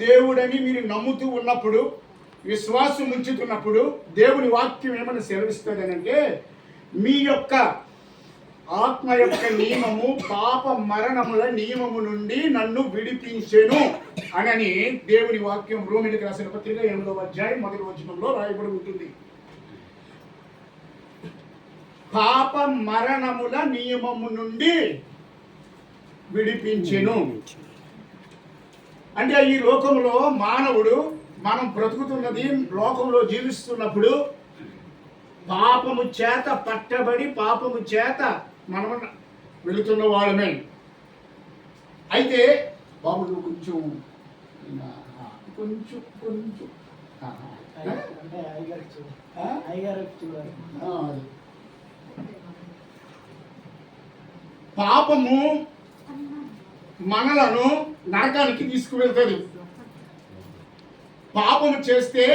దేవుడని మీరు నమ్ముతూ ఉన్నప్పుడు, విశ్వాసం ఉంచుతున్నప్పుడు దేవుని వాక్యం ఏమని సెలవిస్తుందనంటే, మీ యొక్క ఆత్మ యొక్క నియమము పాప మరణముల నియమము నుండి నన్ను విడిపించెను అని దేవుని వాక్యం రోమీయులకు రాసిన పత్రిక 8వ అధ్యాయం 1వ వచనంలో రాయబడి ఉంటుంది. పాప మరణముల నియమము నుండి విడిపించెను అంటే ఈ లోకంలో మానవుడు మనం బ్రతుకుతున్నది, లోకంలో జీవిస్తున్నప్పుడు పాపము చేత పట్టబడి పాపము చేత మనం వెళుతున్న వాళ్ళమే. అయితే బాబు కొంచెం కొంచెం కొంచెం పాపము మనలను నరకానికి తీసుకువెళ్తుంది. పాపము చేస్తే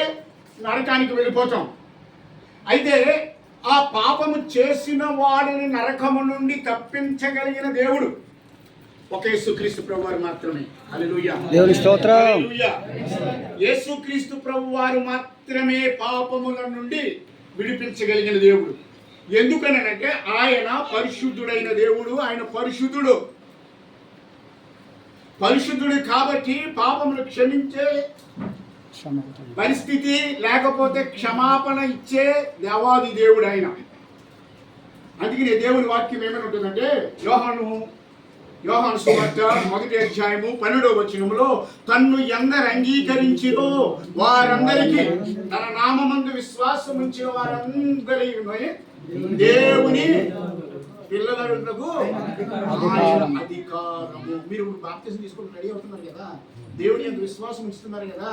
నరకానికి వెళ్ళిపోతాం. అయితే ఆ పాపము చేసిన వాడిని నరకము నుండి తప్పించగలిగిన దేవుడు ఒక యేసుక్రీస్తు ప్రభువారు మాత్రమే. హల్లెలూయా, దేవుని స్తోత్రం. హల్లెలూయా. యేసుక్రీస్తు ప్రభువారు మాత్రమే పాపముల నుండి విడిపించగలిగిన దేవుడు. ఎందుకనంటే ఆయన పరిశుద్ధుడైన దేవుడు. ఆయన పరిశుద్ధుడు కాబట్టి పాపములు క్షమించే పరిస్థితి లేకపోతే క్షమాపణ ఇచ్చే దేవాది దేవుడు ఆయన. అందుకని దేవుని వాక్యం ఏమని ఉంటుందంటే, యోహాను సువార్త 1వ అధ్యాయము 12వ వచనములో, తన్ను ఎందరు అంగీకరించిరో వారందరికీ, తన నామమందు విశ్వాసం ఉంచిన వారందరికీ దేవుని పిల్లలకు అధికారము. మీరు బాప్తిజం తీసుకుని రెడీ అవుతున్నారు కదా, దేవుని యొక్క విశ్వాసం ఇస్తున్నారు కదా,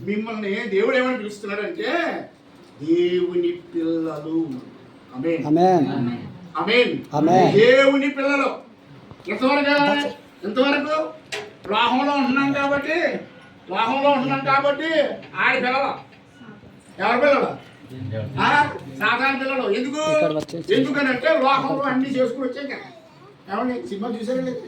మిమ్మల్ని దేవుడు ఏమని పిలుస్తున్నాడు అంటే దేవుని పిల్లలు. ఆమేన్, ఆమేన్, ఆమేన్. దేవుని పిల్లలు. ఎంతవరకు లోహంలో ఉంటున్నాం కాబట్టి ఆడి పిల్లలు. ఎవరి పిల్లలు? సాధారణ పిల్లలు. ఎందుకనంటే లోకంలో అన్ని చేసుకుని వచ్చాక. ఏమండి సినిమా చూసారా లేదా?